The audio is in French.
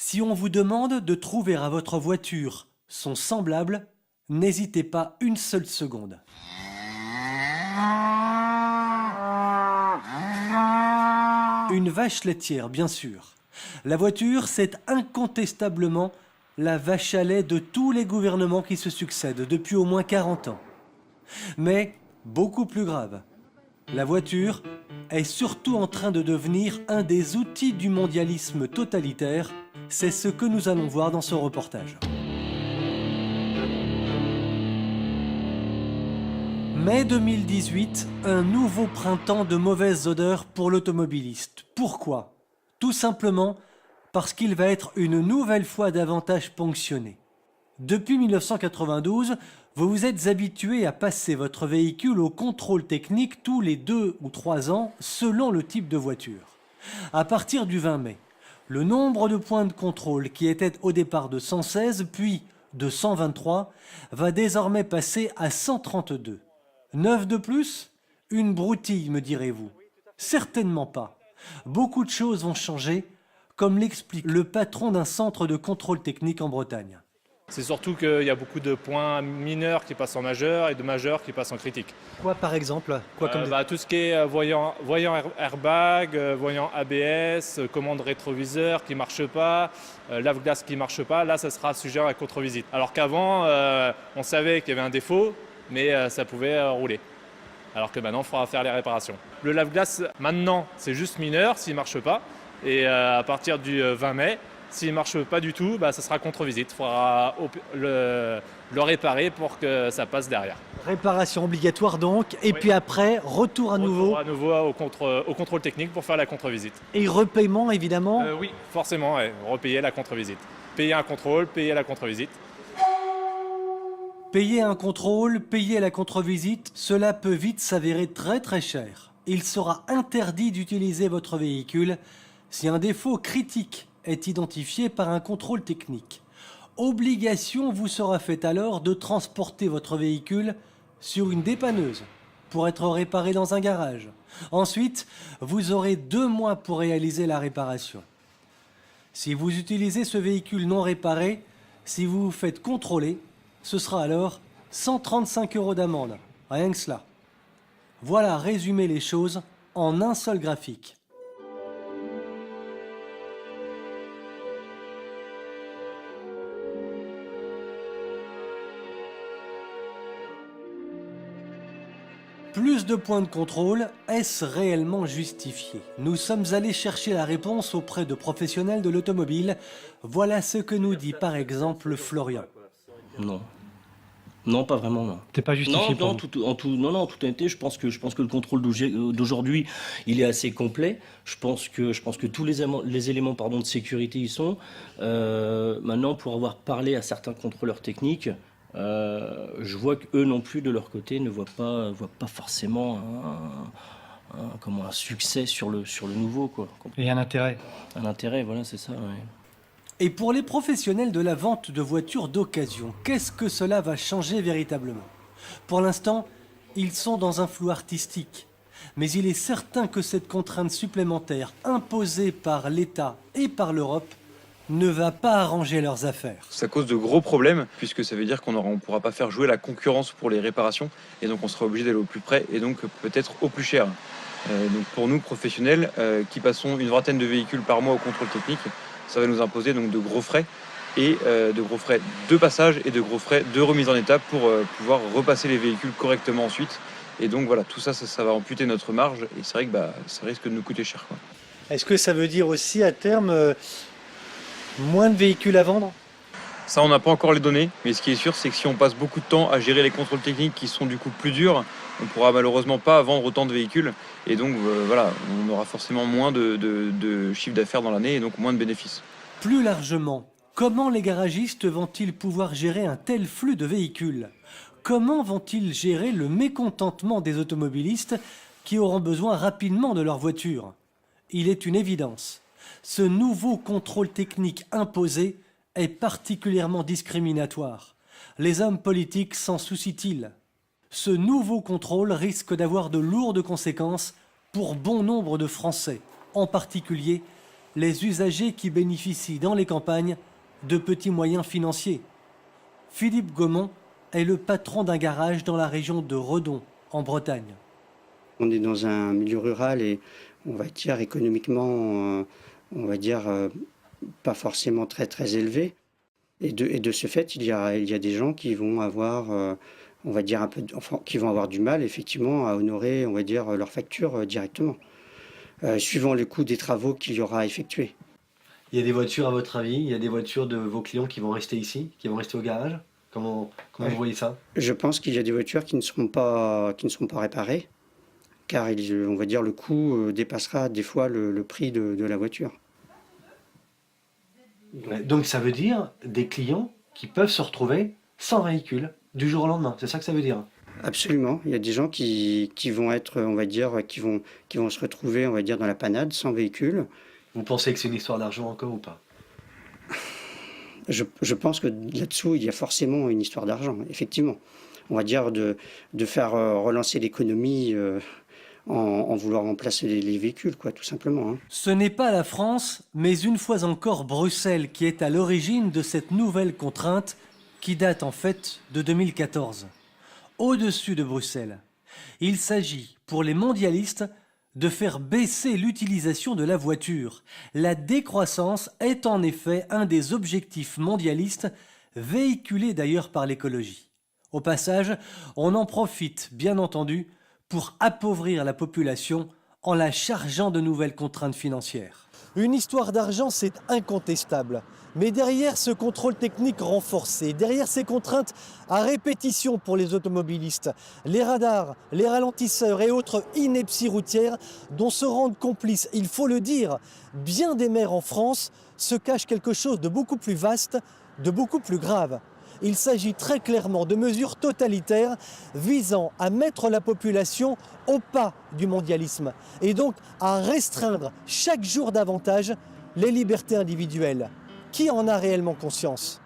Si on vous demande de trouver à votre voiture son semblable, n'hésitez pas une seule seconde. Une vache laitière, bien sûr. La voiture, c'est incontestablement la vache à lait de tous les gouvernements qui se succèdent depuis au moins 40 ans. Mais, beaucoup plus grave, la voiture est surtout en train de devenir un des outils du mondialisme totalitaire. C'est ce que nous allons voir dans ce reportage. Mai 2018, un nouveau printemps de mauvaises odeurs pour l'automobiliste. Pourquoi ? Tout simplement parce qu'il va être une nouvelle fois davantage ponctionné. Depuis 1992, vous vous êtes habitué à passer votre véhicule au contrôle technique tous les 2 ou 3 ans selon le type de voiture. À partir du 20 mai, le nombre de points de contrôle qui était au départ de 116 puis de 123 va désormais passer à 132. 9 de plus ? Une broutille, me direz-vous. Certainement pas. Beaucoup de choses vont changer, comme l'explique le patron d'un centre de contrôle technique en Bretagne. C'est surtout qu'il y a beaucoup de points mineurs qui passent en majeur et de majeurs qui passent en critique. Quoi par exemple ? Tout ce qui est voyant airbag, voyant ABS, commande rétroviseur qui ne marche pas, lave-glace qui ne marche pas, là ça sera sujet à contre-visite. Alors qu'avant, on savait qu'il y avait un défaut, mais ça pouvait rouler. Alors que maintenant, il faudra faire les réparations. Le lave-glace, maintenant, c'est juste mineur s'il ne marche pas. Et à partir du 20 mai, s'il ne marche pas du tout, ça sera contre-visite. Il faudra le réparer pour que ça passe derrière. Réparation obligatoire donc, et oui. Puis après, retour à nouveau au contrôle technique pour faire la contre-visite. Et repaiement évidemment Oui, forcément, ouais. Repayer la contre-visite. Payer un contrôle, payer la contre-visite. Payer un contrôle, payer la contre-visite, cela peut vite s'avérer très très cher. Il sera interdit d'utiliser votre véhicule si un défaut critique est identifié par un contrôle technique. Obligation vous sera faite alors de transporter votre véhicule sur une dépanneuse pour être réparé dans un garage. Ensuite, vous aurez 2 mois pour réaliser la réparation. Si vous utilisez ce véhicule non réparé, si vous vous faites contrôler, ce sera alors 135 € d'amende, rien que cela. Voilà résumer les choses en un seul graphique. Plus de points de contrôle, est-ce réellement justifié ? Nous sommes allés chercher la réponse auprès de professionnels de l'automobile. Voilà ce que nous dit par exemple Florian. Non. Non, pas vraiment, non. T'es pas justifié en toute honnêteté, je pense que le contrôle d'aujourd'hui, il est assez complet. Je pense que tous les éléments de sécurité y sont. Maintenant, pour avoir parlé à certains contrôleurs techniques, je vois qu'eux non plus, de leur côté, ne voient pas forcément un succès sur le nouveau, quoi. Et un intérêt. Un intérêt, voilà, c'est ça, ouais. Et pour les professionnels de la vente de voitures d'occasion, qu'est-ce que cela va changer véritablement ? Pour l'instant, ils sont dans un flou artistique. Mais il est certain que cette contrainte supplémentaire imposée par l'État et par l'Europe ne va pas arranger leurs affaires. Ça cause de gros problèmes, puisque ça veut dire qu'on ne pourra pas faire jouer la concurrence pour les réparations, et donc on sera obligé d'aller au plus près, et donc peut-être au plus cher. Donc pour nous, professionnels, qui passons une vingtaine de véhicules par mois au contrôle technique, ça va nous imposer donc de gros frais, et de gros frais de passage et de gros frais de remise en état pour pouvoir repasser les véhicules correctement ensuite. Et donc voilà, tout ça va amputer notre marge, et c'est vrai que ça risque de nous coûter cher, quoi. Est-ce que ça veut dire aussi à terme moins de véhicules à vendre ? Ça, on n'a pas encore les données, mais ce qui est sûr, c'est que si on passe beaucoup de temps à gérer les contrôles techniques qui sont du coup plus durs, on ne pourra malheureusement pas vendre autant de véhicules. Et donc voilà, on aura forcément moins de chiffre d'affaires dans l'année et donc moins de bénéfices. Plus largement, comment les garagistes vont-ils pouvoir gérer un tel flux de véhicules ? Comment vont-ils gérer le mécontentement des automobilistes qui auront besoin rapidement de leur voiture ? Il est une évidence. Ce nouveau contrôle technique imposé est particulièrement discriminatoire. Les hommes politiques s'en soucient-ils ? Ce nouveau contrôle risque d'avoir de lourdes conséquences pour bon nombre de Français, en particulier les usagers qui bénéficient dans les campagnes de petits moyens financiers. Philippe Gaumont est le patron d'un garage dans la région de Redon, en Bretagne. On est dans un milieu rural et on va dire économiquement, pas forcément très élevé. Et de ce fait, il y a des gens qui vont avoir, qui vont avoir du mal effectivement à honorer, on va dire, leurs factures directement, suivant le coût des travaux qu'il y aura à effectuer. Il y a des voitures, à votre avis, il y a des voitures de vos clients qui vont rester ici, qui vont rester au garage? Comment vous voyez ça? Je pense qu'il y a des voitures qui ne seront pas réparées, car on va dire le coût dépassera des fois le prix de la voiture. Donc ça veut dire des clients qui peuvent se retrouver sans véhicule du jour au lendemain, c'est ça que ça veut dire? Absolument, il y a des gens qui vont être, on va dire, qui vont se retrouver, on va dire, dans la panade, sans véhicule. Vous pensez que c'est une histoire d'argent encore ou pas? Je pense que là-dessous, il y a forcément une histoire d'argent, effectivement. On va dire de faire relancer l'économie en vouloir remplacer les véhicules, quoi, tout simplement. Hein. Ce n'est pas la France, mais une fois encore Bruxelles qui est à l'origine de cette nouvelle contrainte qui date en fait de 2014. Au-dessus de Bruxelles, il s'agit pour les mondialistes de faire baisser l'utilisation de la voiture. La décroissance est en effet un des objectifs mondialistes, véhiculés d'ailleurs par l'écologie. Au passage, on en profite, bien entendu, pour appauvrir la population en la chargeant de nouvelles contraintes financières. Une histoire d'argent, c'est incontestable. Mais derrière ce contrôle technique renforcé, derrière ces contraintes à répétition pour les automobilistes, les radars, les ralentisseurs et autres inepties routières dont se rendent complices, il faut le dire, bien des maires en France, se cache quelque chose de beaucoup plus vaste, de beaucoup plus grave. Il s'agit très clairement de mesures totalitaires visant à mettre la population au pas du mondialisme et donc à restreindre chaque jour davantage les libertés individuelles. Qui en a réellement conscience ?